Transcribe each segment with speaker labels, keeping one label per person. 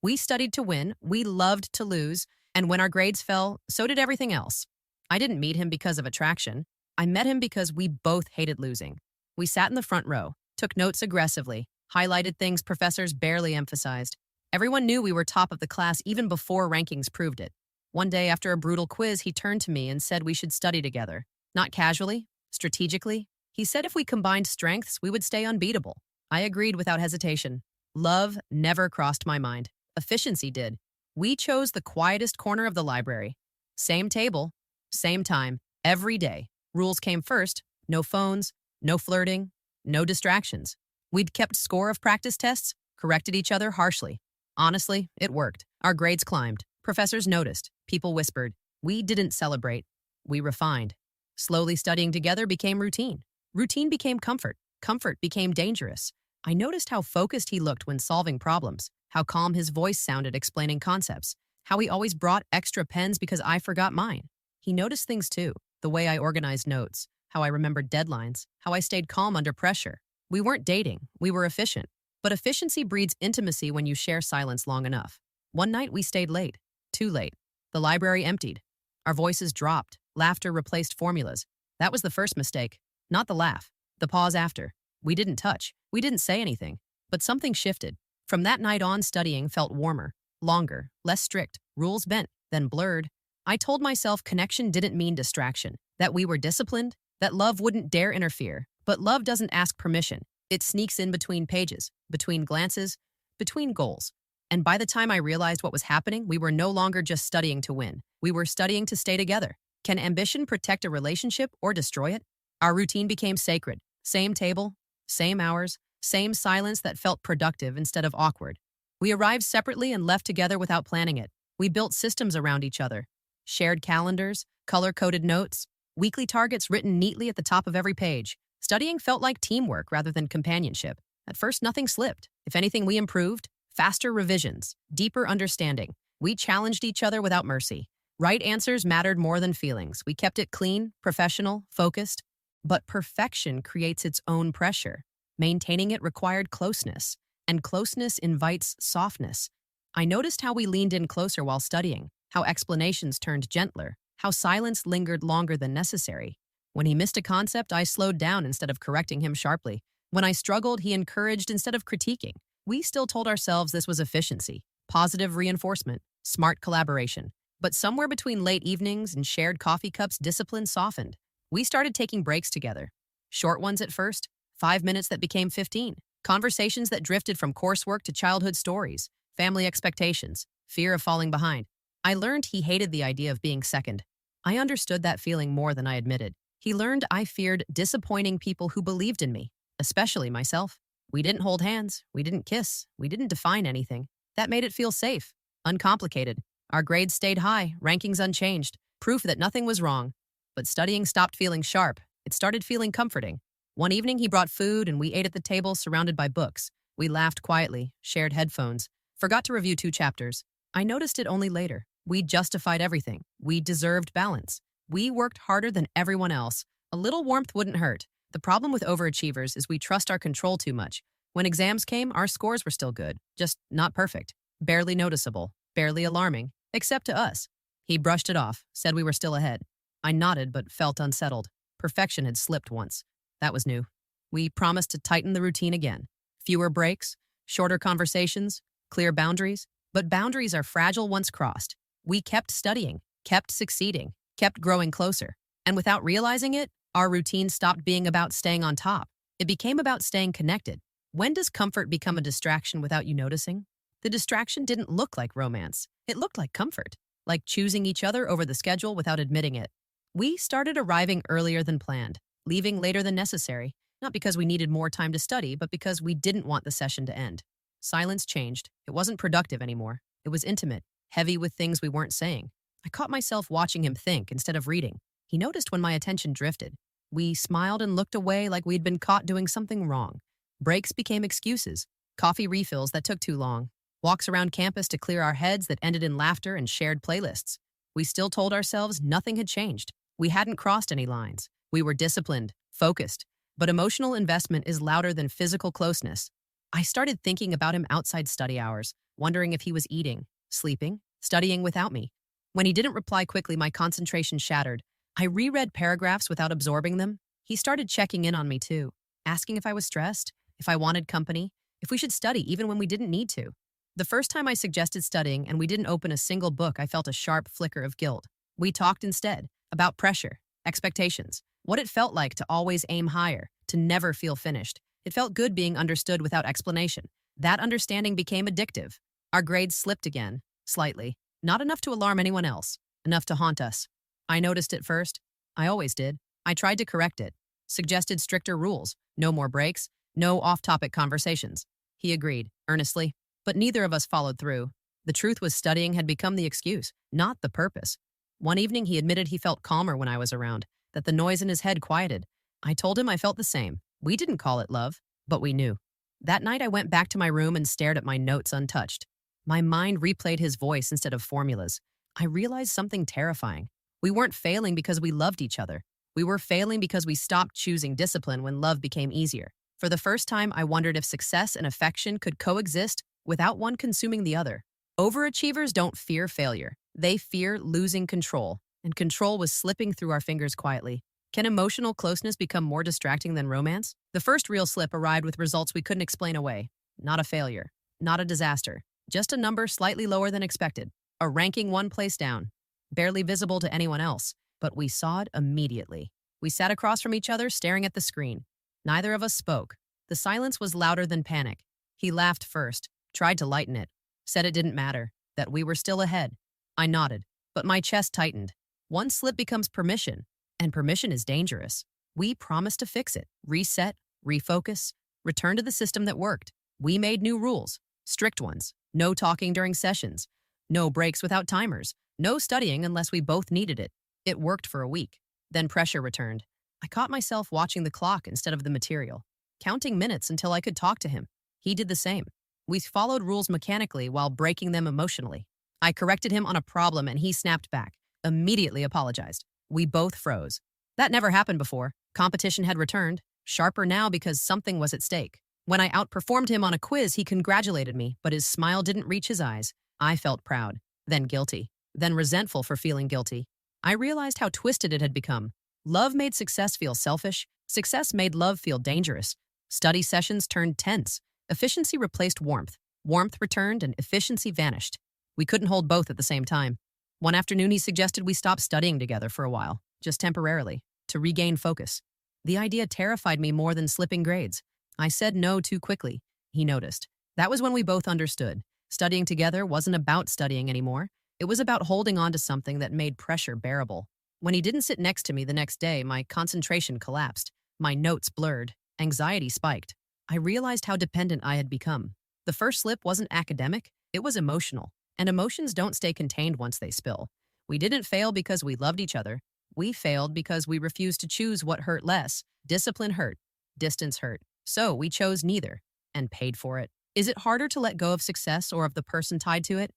Speaker 1: We studied to win, we loved to lose, and when our grades fell, so did everything else. I didn't meet him because of attraction. I met him because we both hated losing. We sat in the front row, took notes aggressively, highlighted things professors barely emphasized. Everyone knew we were top of the class even before rankings proved it. One day after a brutal quiz, he turned to me and said we should study together. Not casually, strategically. He said if we combined strengths, we would stay unbeatable. I agreed without hesitation. Love never crossed my mind. Efficiency did. We chose the quietest corner of the library. Same table, same time, every day. Rules came first. No phones, no flirting, no distractions. We'd kept score of practice tests, corrected each other harshly. Honestly, it worked. Our grades climbed. Professors noticed. People whispered. We didn't celebrate. We refined. Slowly studying together became routine. Routine became comfort. Comfort became dangerous. I noticed how focused he looked when solving problems, how calm his voice sounded explaining concepts, how he always brought extra pens because I forgot mine. He noticed things too, the way I organized notes, how I remembered deadlines, how I stayed calm under pressure. We weren't dating, we were efficient. But efficiency breeds intimacy when you share silence long enough. One night we stayed late, too late. The library emptied. Our voices dropped, laughter replaced formulas. That was the first mistake, not the laugh, the pause after. We didn't touch, we didn't say anything, but something shifted. From that night on, studying felt warmer, longer, less strict, rules bent, then blurred. I told myself connection didn't mean distraction, that we were disciplined, that love wouldn't dare interfere. But love doesn't ask permission. It sneaks in between pages, between glances, between goals. And by the time I realized what was happening, we were no longer just studying to win. We were studying to stay together. Can ambition protect a relationship or destroy it? Our routine became sacred. Same table, same hours, same silence that felt productive instead of awkward. We arrived separately and left together without planning it. We built systems around each other. Shared calendars, color-coded notes, weekly targets written neatly at the top of every page. Studying felt like teamwork rather than companionship. At first, nothing slipped. If anything, we improved. Faster revisions, deeper understanding. We challenged each other without mercy. Right answers mattered more than feelings. We kept it clean, professional, focused. But perfection creates its own pressure. Maintaining it required closeness, and closeness invites softness. I noticed how we leaned in closer while studying, how explanations turned gentler, how silence lingered longer than necessary. When he missed a concept, I slowed down instead of correcting him sharply. When I struggled, he encouraged instead of critiquing. We still told ourselves this was efficiency, positive reinforcement, smart collaboration. But somewhere between late evenings and shared coffee cups, discipline softened. We started taking breaks together. Short ones at first, 5 minutes that became 15. Conversations that drifted from coursework to childhood stories, family expectations, fear of falling behind. I learned he hated the idea of being second. I understood that feeling more than I admitted. He learned I feared disappointing people who believed in me, especially myself. We didn't hold hands, we didn't kiss, we didn't define anything. That made it feel safe, uncomplicated. Our grades stayed high, rankings unchanged, proof that nothing was wrong. But studying stopped feeling sharp. It started feeling comforting. One evening he brought food and we ate at the table surrounded by books. We laughed quietly, shared headphones, forgot to review 2 chapters. I noticed it only later. We justified everything. We deserved balance. We worked harder than everyone else. A little warmth wouldn't hurt. The problem with overachievers is we trust our control too much. When exams came, our scores were still good, just not perfect, barely noticeable, barely alarming, except to us. He brushed it off, said we were still ahead. I nodded but felt unsettled. Perfection had slipped once. That was new. We promised to tighten the routine again. Fewer breaks, shorter conversations, clear boundaries. But boundaries are fragile once crossed. We kept studying, kept succeeding, kept growing closer. And without realizing it, our routine stopped being about staying on top. It became about staying connected. When does comfort become a distraction without you noticing? The distraction didn't look like romance. It looked like comfort, like choosing each other over the schedule without admitting it. We started arriving earlier than planned, leaving later than necessary, not because we needed more time to study, but because we didn't want the session to end. Silence changed. It wasn't productive anymore. It was intimate, heavy with things we weren't saying. I caught myself watching him think instead of reading. He noticed when my attention drifted. We smiled and looked away like we'd been caught doing something wrong. Breaks became excuses, coffee refills that took too long, walks around campus to clear our heads that ended in laughter and shared playlists. We still told ourselves nothing had changed. We hadn't crossed any lines. We were disciplined, focused, but emotional investment is louder than physical closeness. I started thinking about him outside study hours, wondering if he was eating, sleeping, studying without me. When he didn't reply quickly, my concentration shattered. I reread paragraphs without absorbing them. He started checking in on me too, asking if I was stressed, if I wanted company, if we should study even when we didn't need to. The first time I suggested studying and we didn't open a single book, I felt a sharp flicker of guilt. We talked instead about pressure, expectations, what it felt like to always aim higher, to never feel finished. It felt good being understood without explanation. That understanding became addictive. Our grades slipped again, slightly. Not enough to alarm anyone else, enough to haunt us. I noticed it first. I always did. I tried to correct it, suggested stricter rules, no more breaks, no off-topic conversations. He agreed, earnestly, but neither of us followed through. The truth was studying had become the excuse, not the purpose. One evening he admitted he felt calmer when I was around, that the noise in his head quieted. I told him I felt the same. We didn't call it love, but we knew. That night I went back to my room and stared at my notes untouched. My mind replayed his voice instead of formulas. I realized something terrifying. We weren't failing because we loved each other. We were failing because we stopped choosing discipline when love became easier. For the first time, I wondered if success and affection could coexist without one consuming the other. Overachievers don't fear failure. They fear losing control, and control was slipping through our fingers quietly. Can emotional closeness become more distracting than romance? The first real slip arrived with results we couldn't explain away. Not a failure, not a disaster, just a number slightly lower than expected. A ranking one place down, barely visible to anyone else, but we saw it immediately. We sat across from each other, staring at the screen. Neither of us spoke. The silence was louder than panic. He laughed first, tried to lighten it, said it didn't matter, that we were still ahead. I nodded, but my chest tightened. One slip becomes permission, and permission is dangerous. We promised to fix it, reset, refocus, return to the system that worked. We made new rules, strict ones. No talking during sessions, no breaks without timers, no studying unless we both needed it. It worked for a week. Then pressure returned. I caught myself watching the clock instead of the material, counting minutes until I could talk to him. He did the same. We followed rules mechanically while breaking them emotionally. I corrected him on a problem and he snapped back, immediately apologized. We both froze. That never happened before. Competition had returned, sharper now because something was at stake. When I outperformed him on a quiz, he congratulated me, but his smile didn't reach his eyes. I felt proud, then guilty, then resentful for feeling guilty. I realized how twisted it had become. Love made success feel selfish. Success made love feel dangerous. Study sessions turned tense. Efficiency replaced warmth. Warmth returned and efficiency vanished. We couldn't hold both at the same time. One afternoon, he suggested we stop studying together for a while, just temporarily, to regain focus. The idea terrified me more than slipping grades. I said no too quickly. He noticed. That was when we both understood. Studying together wasn't about studying anymore. It was about holding on to something that made pressure bearable. When he didn't sit next to me the next day, my concentration collapsed. My notes blurred. Anxiety spiked. I realized how dependent I had become. The first slip wasn't academic, it was emotional. And emotions don't stay contained once they spill. We didn't fail because we loved each other. We failed because we refused to choose what hurt less. Discipline hurt. Distance hurt. So we chose neither, and paid for it. Is it harder to let go of success or of the person tied to it?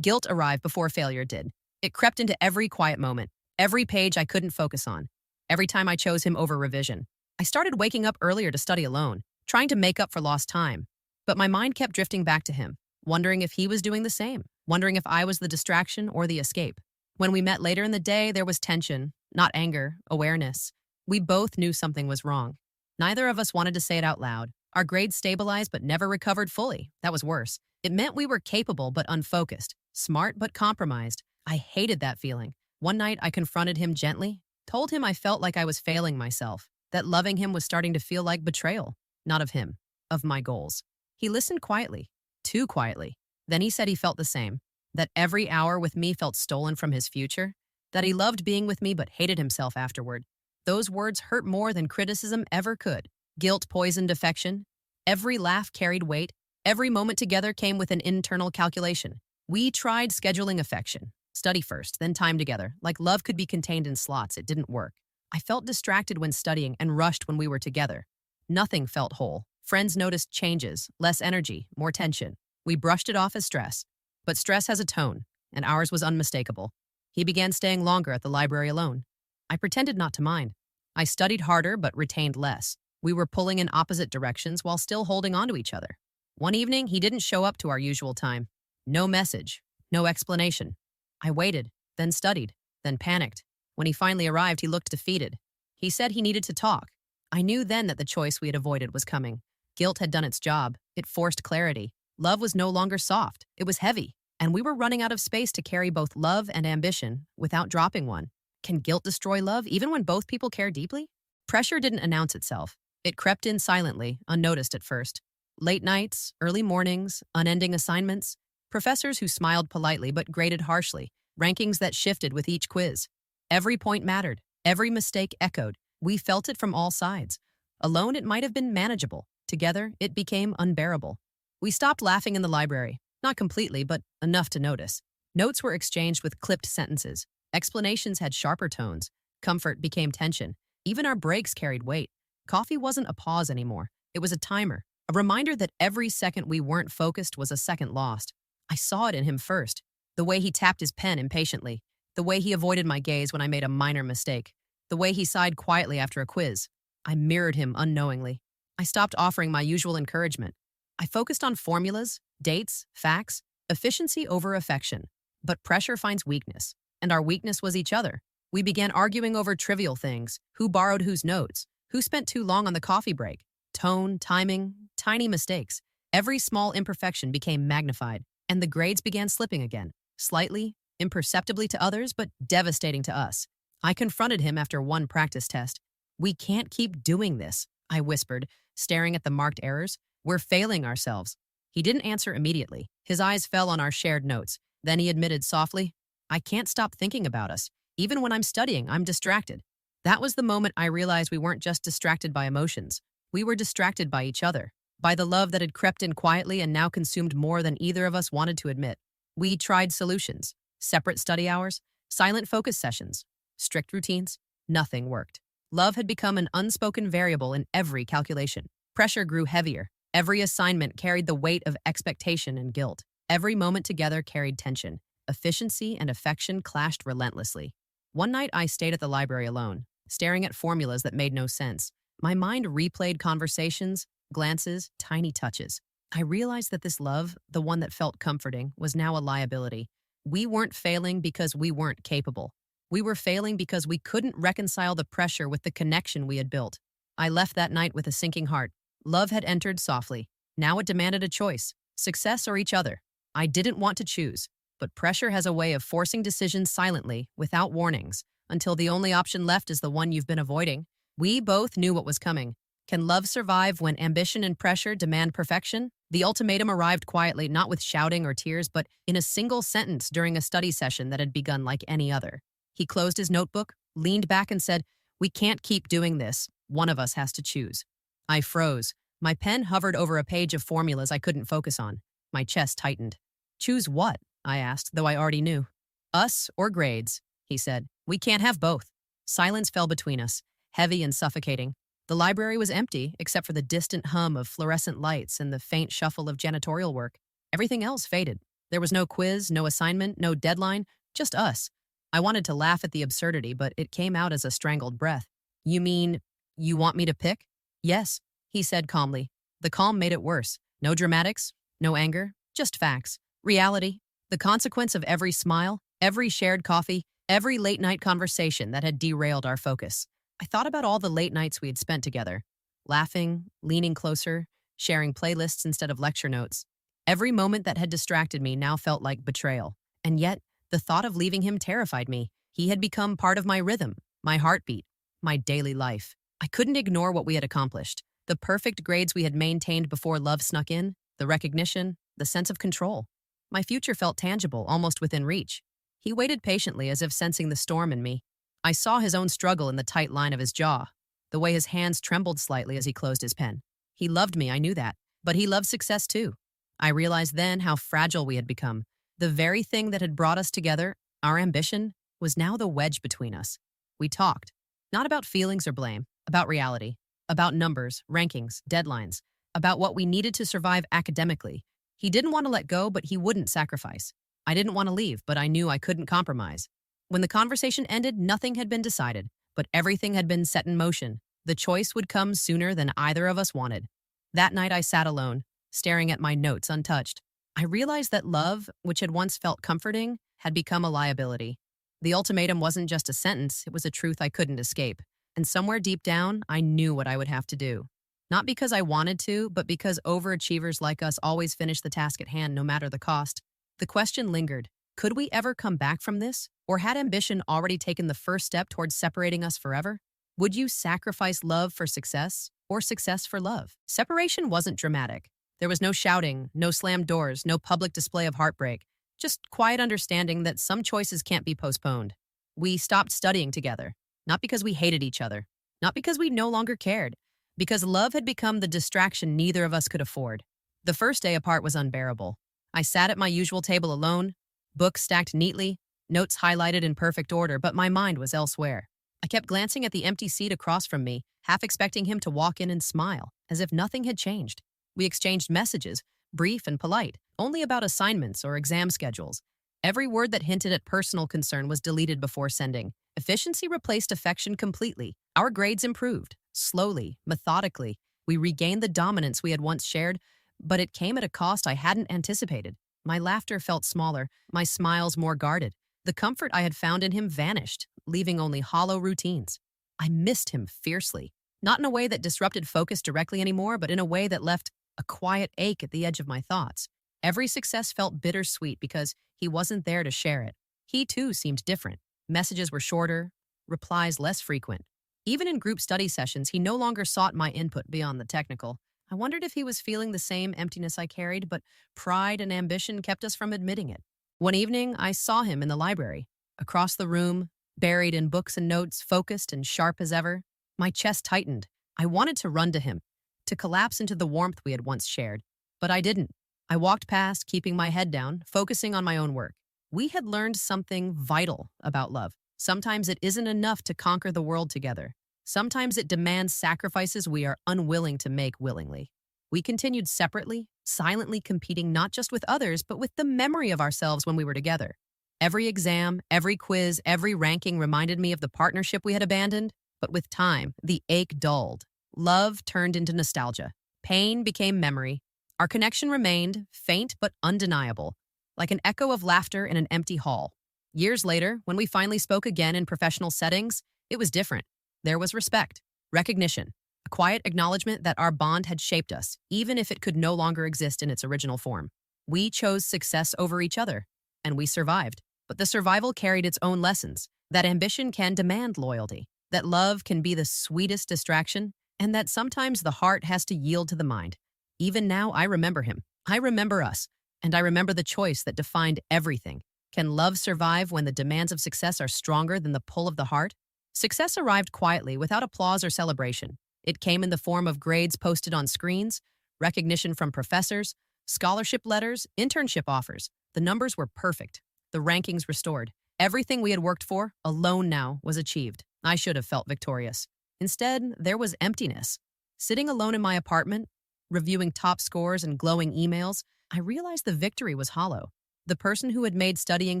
Speaker 1: Guilt arrived before failure did. It crept into every quiet moment, every page I couldn't focus on, every time I chose him over revision. I started waking up earlier to study alone, trying to make up for lost time. But my mind kept drifting back to him, wondering if he was doing the same, wondering if I was the distraction or the escape. When we met later in the day, there was tension, not anger, awareness. We both knew something was wrong. Neither of us wanted to say it out loud. Our grades stabilized but never recovered fully. That was worse. It meant we were capable but unfocused, smart but compromised. I hated that feeling. One night I confronted him gently, told him I felt like I was failing myself, that loving him was starting to feel like betrayal, not of him, of my goals. He listened quietly, too quietly. Then he said he felt the same, that every hour with me felt stolen from his future, that he loved being with me but hated himself afterward. Those words hurt more than criticism ever could. Guilt poisoned affection. Every laugh carried weight. Every moment together came with an internal calculation. We tried scheduling affection. Study first, then time together. Like love could be contained in slots, it didn't work. I felt distracted when studying and rushed when we were together. Nothing felt whole. Friends noticed changes, less energy, more tension. We brushed it off as stress. But stress has a tone, and ours was unmistakable. He began staying longer at the library alone. I pretended not to mind. I studied harder but retained less. We were pulling in opposite directions while still holding on to each other. One evening, he didn't show up to our usual time. No message, no explanation. I waited, then studied, then panicked. When he finally arrived, he looked defeated. He said he needed to talk. I knew then that the choice we had avoided was coming. Guilt had done its job. It forced clarity. Love was no longer soft. It was heavy. And we were running out of space to carry both love and ambition without dropping one. Can guilt destroy love even when both people care deeply? Pressure didn't announce itself. It crept in silently, unnoticed at first. Late nights, early mornings, unending assignments, professors who smiled politely but graded harshly, rankings that shifted with each quiz. Every point mattered. Every mistake echoed. We felt it from all sides. Alone, it might have been manageable. Together, it became unbearable. We stopped laughing in the library. Not completely, but enough to notice. Notes were exchanged with clipped sentences. Explanations had sharper tones. Comfort became tension. Even our breaks carried weight. Coffee wasn't a pause anymore. It was a timer, a reminder that every second we weren't focused was a second lost. I saw it in him first. The way he tapped his pen impatiently. The way he avoided my gaze when I made a minor mistake. The way he sighed quietly after a quiz. I mirrored him unknowingly. I stopped offering my usual encouragement. I focused on formulas, dates, facts, efficiency over affection. But pressure finds weakness, and our weakness was each other. We began arguing over trivial things, who borrowed whose notes, who spent too long on the coffee break, tone, timing, tiny mistakes. Every small imperfection became magnified, and the grades began slipping again, slightly, imperceptibly to others, but devastating to us. I confronted him after one practice test. "We can't keep doing this," I whispered, staring at the marked errors. "We're failing ourselves." He didn't answer immediately. His eyes fell on our shared notes. Then he admitted softly, "I can't stop thinking about us. Even when I'm studying, I'm distracted." That was the moment I realized we weren't just distracted by emotions. We were distracted by each other, by the love that had crept in quietly and now consumed more than either of us wanted to admit. We tried solutions, separate study hours, silent focus sessions, strict routines. Nothing worked. Love had become an unspoken variable in every calculation. Pressure grew heavier. Every assignment carried the weight of expectation and guilt. Every moment together carried tension. Efficiency and affection clashed relentlessly. One night I stayed at the library alone, staring at formulas that made no sense. My mind replayed conversations, glances, tiny touches. I realized that this love, the one that felt comforting, was now a liability. We weren't failing because we weren't capable. We were failing because we couldn't reconcile the pressure with the connection we had built. I left that night with a sinking heart. Love had entered softly. Now it demanded a choice, success or each other. I didn't want to choose, but pressure has a way of forcing decisions silently, without warnings, until the only option left is the one you've been avoiding. We both knew what was coming. Can love survive when ambition and pressure demand perfection? The ultimatum arrived quietly, not with shouting or tears, but in a single sentence during a study session that had begun like any other. He closed his notebook, leaned back and said, "We can't keep doing this. One of us has to choose." I froze. My pen hovered over a page of formulas I couldn't focus on. My chest tightened. "Choose what?" I asked, though I already knew. "Us or grades," he said. "We can't have both." Silence fell between us, heavy and suffocating. The library was empty, except for the distant hum of fluorescent lights and the faint shuffle of janitorial work. Everything else faded. There was no quiz, no assignment, no deadline, just us. I wanted to laugh at the absurdity, but it came out as a strangled breath. "You mean, you want me to pick?" "Yes," he said calmly. The calm made it worse. No dramatics, no anger, just facts. Reality. The consequence of every smile, every shared coffee, every late-night conversation that had derailed our focus. I thought about all the late nights we had spent together, laughing, leaning closer, sharing playlists instead of lecture notes. Every moment that had distracted me now felt like betrayal. And yet, the thought of leaving him terrified me. He had become part of my rhythm, my heartbeat, my daily life. I couldn't ignore what we had accomplished. The perfect grades we had maintained before love snuck in, the recognition, the sense of control. My future felt tangible, almost within reach. He waited patiently as if sensing the storm in me. I saw his own struggle in the tight line of his jaw, the way his hands trembled slightly as he closed his pen. He loved me, I knew that, but he loved success too. I realized then how fragile we had become. The very thing that had brought us together, our ambition, was now the wedge between us. We talked, not about feelings or blame, about reality, about numbers, rankings, deadlines, about what we needed to survive academically. He didn't want to let go, but he wouldn't sacrifice. I didn't want to leave, but I knew I couldn't compromise. When the conversation ended, nothing had been decided, but everything had been set in motion. The choice would come sooner than either of us wanted. That night I sat alone, staring at my notes untouched. I realized that love, which had once felt comforting, had become a liability. The ultimatum wasn't just a sentence, it was a truth I couldn't escape. And somewhere deep down, I knew what I would have to do. Not because I wanted to, but because overachievers like us always finish the task at hand no matter the cost. The question lingered. Could we ever come back from this? Or had ambition already taken the first step towards separating us forever? Would you sacrifice love for success or success for love? Separation wasn't dramatic. There was no shouting, no slammed doors, no public display of heartbreak, just quiet understanding that some choices can't be postponed. We stopped studying together, not because we hated each other, not because we no longer cared, because love had become the distraction neither of us could afford. The first day apart was unbearable. I sat at my usual table alone, books stacked neatly, notes highlighted in perfect order, but my mind was elsewhere. I kept glancing at the empty seat across from me, half expecting him to walk in and smile, as if nothing had changed. We exchanged messages, brief and polite, only about assignments or exam schedules. Every word that hinted at personal concern was deleted before sending. Efficiency replaced affection completely. Our grades improved. Slowly, methodically, we regained the dominance we had once shared, but it came at a cost I hadn't anticipated. My laughter felt smaller, my smiles more guarded. The comfort I had found in him vanished, leaving only hollow routines. I missed him fiercely, not in a way that disrupted focus directly anymore, but in a way that left a quiet ache at the edge of my thoughts. Every success felt bittersweet because he wasn't there to share it. He too seemed different. Messages were shorter, replies less frequent. Even in group study sessions, he no longer sought my input beyond the technical. I wondered if he was feeling the same emptiness I carried, but pride and ambition kept us from admitting it. One evening, I saw him in the library. Across the room, buried in books and notes, focused and sharp as ever. My chest tightened. I wanted to run to him, to collapse into the warmth we had once shared. But I didn't. I walked past, keeping my head down, focusing on my own work. We had learned something vital about love. Sometimes it isn't enough to conquer the world together. Sometimes it demands sacrifices we are unwilling to make willingly. We continued separately, silently competing not just with others, but with the memory of ourselves when we were together. Every exam, every quiz, every ranking reminded me of the partnership we had abandoned, but with time, the ache dulled. Love turned into nostalgia. Pain became memory. Our connection remained, faint but undeniable, like an echo of laughter in an empty hall. Years later, when we finally spoke again in professional settings, it was different. There was respect, recognition, a quiet acknowledgement that our bond had shaped us, even if it could no longer exist in its original form. We chose success over each other, and we survived. But the survival carried its own lessons, that ambition can demand loyalty, that love can be the sweetest distraction, and that sometimes the heart has to yield to the mind. Even now, I remember him. I remember us, and I remember the choice that defined everything. Can love survive when the demands of success are stronger than the pull of the heart? Success arrived quietly, without applause or celebration. It came in the form of grades posted on screens, recognition from professors, scholarship letters, internship offers. The numbers were perfect. The rankings restored. Everything we had worked for, alone now, was achieved. I should have felt victorious. Instead, there was emptiness. Sitting alone in my apartment, reviewing top scores and glowing emails, I realized the victory was hollow. The person who had made studying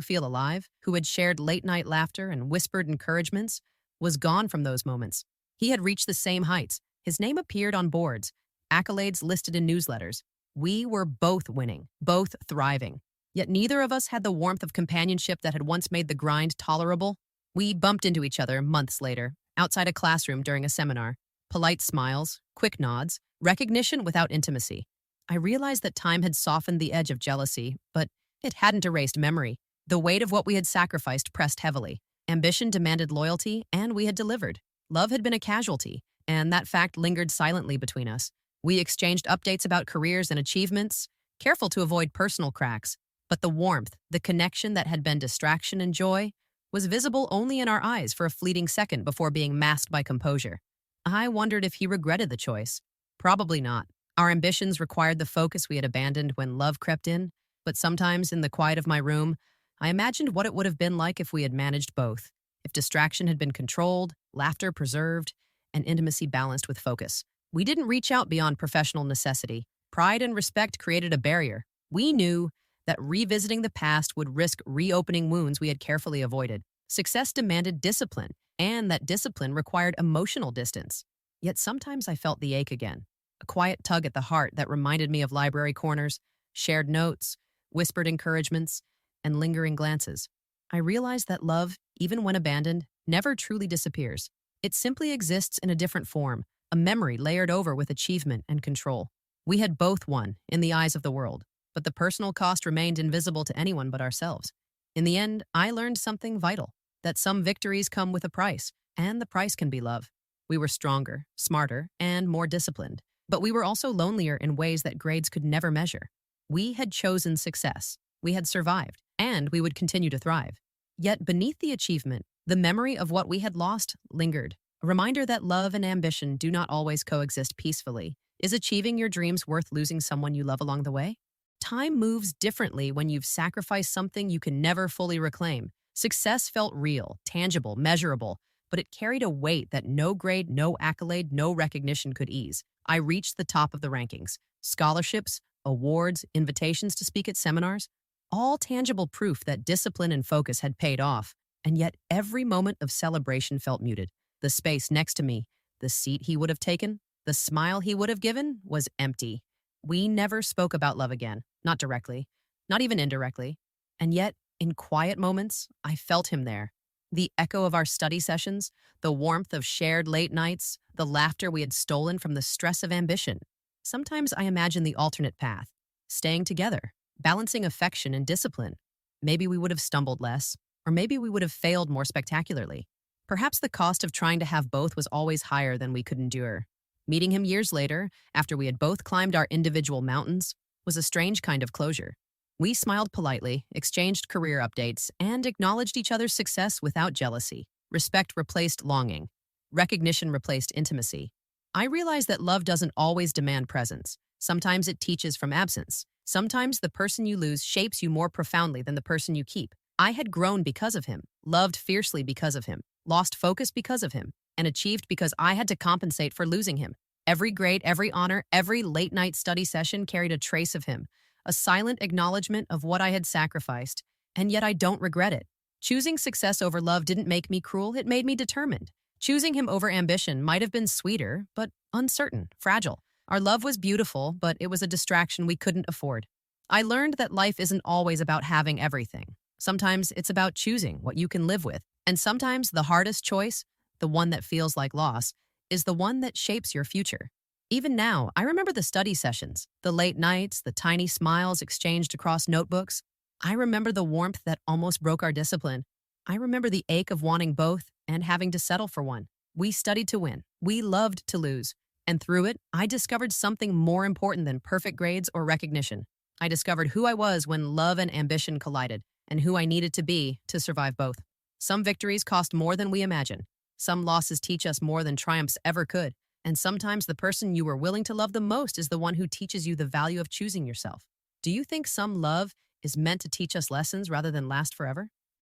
Speaker 1: feel alive, who had shared late-night laughter and whispered encouragements, was gone from those moments. He had reached the same heights. His name appeared on boards, accolades listed in newsletters. We were both winning, both thriving. Yet neither of us had the warmth of companionship that had once made the grind tolerable. We bumped into each other months later, outside a classroom during a seminar. Polite smiles, quick nods, recognition without intimacy. I realized that time had softened the edge of jealousy, but it hadn't erased memory. The weight of what we had sacrificed pressed heavily. Ambition demanded loyalty, and we had delivered. Love had been a casualty, and that fact lingered silently between us. We exchanged updates about careers and achievements, careful to avoid personal cracks. But the warmth, the connection that had been distraction and joy, was visible only in our eyes for a fleeting second before being masked by composure. I wondered if he regretted the choice. Probably not. Our ambitions required the focus we had abandoned when love crept in, but sometimes in the quiet of my room, I imagined what it would have been like if we had managed both, if distraction had been controlled, laughter preserved, and intimacy balanced with focus. We didn't reach out beyond professional necessity. Pride and respect created a barrier. We knew that revisiting the past would risk reopening wounds we had carefully avoided. Success demanded discipline, and that discipline required emotional distance. Yet sometimes I felt the ache again. a quiet tug at the heart that reminded me of library corners, shared notes, whispered encouragements, and lingering glances. I realized that love, even when abandoned, never truly disappears. It simply exists in a different form, a memory layered over with achievement and control. We had both won in the eyes of the world, but the personal cost remained invisible to anyone but ourselves. In the end, I learned something vital, that some victories come with a price, and the price can be love. We were stronger, smarter, and more disciplined, but we were also lonelier in ways that grades could never measure. We had chosen success, we had survived, and we would continue to thrive. Yet beneath the achievement, the memory of what we had lost lingered, a reminder that love and ambition do not always coexist peacefully. Is achieving your dreams worth losing someone you love along the way? Time moves differently when you've sacrificed something you can never fully reclaim. Success felt real, tangible, measurable, but it carried a weight that no grade, no accolade, no recognition could ease. I reached the top of the rankings. Scholarships, awards, invitations to speak at seminars, all tangible proof that discipline and focus had paid off. And yet every moment of celebration felt muted. The space next to me, the seat he would have taken, the smile he would have given was empty. We never spoke about love again, not directly, not even indirectly. And yet, in quiet moments, I felt him there. The echo of our study sessions, the warmth of shared late nights, the laughter we had stolen from the stress of ambition. Sometimes I imagine the alternate path, staying together, balancing affection and discipline. Maybe we would have stumbled less, or maybe we would have failed more spectacularly. Perhaps the cost of trying to have both was always higher than we could endure. Meeting him years later, after we had both climbed our individual mountains, was a strange kind of closure. We smiled politely, exchanged career updates, and acknowledged each other's success without jealousy. Respect replaced longing. Recognition replaced intimacy. I realized that love doesn't always demand presence. Sometimes it teaches from absence. Sometimes the person you lose shapes you more profoundly than the person you keep. I had grown because of him, loved fiercely because of him, lost focus because of him, and achieved because I had to compensate for losing him. Every grade, every honor, every late-night study session carried a trace of him, a silent acknowledgement of what I had sacrificed, and yet I don't regret it. Choosing success over love didn't make me cruel, it made me determined. Choosing him over ambition might have been sweeter, but uncertain, fragile. Our love was beautiful, but it was a distraction we couldn't afford. I learned that life isn't always about having everything. Sometimes it's about choosing what you can live with, and sometimes the hardest choice, the one that feels like loss, is the one that shapes your future. Even now, I remember the study sessions, the late nights, the tiny smiles exchanged across notebooks. I remember the warmth that almost broke our discipline. I remember the ache of wanting both and having to settle for one. We studied to win. We loved to lose. And through it, I discovered something more important than perfect grades or recognition. I discovered who I was when love and ambition collided, and who I needed to be to survive both. Some victories cost more than we imagine. Some losses teach us more than triumphs ever could. And sometimes the person you were willing to love the most is the one who teaches you the value of choosing yourself. Do you think some love is meant to teach us lessons rather than last forever?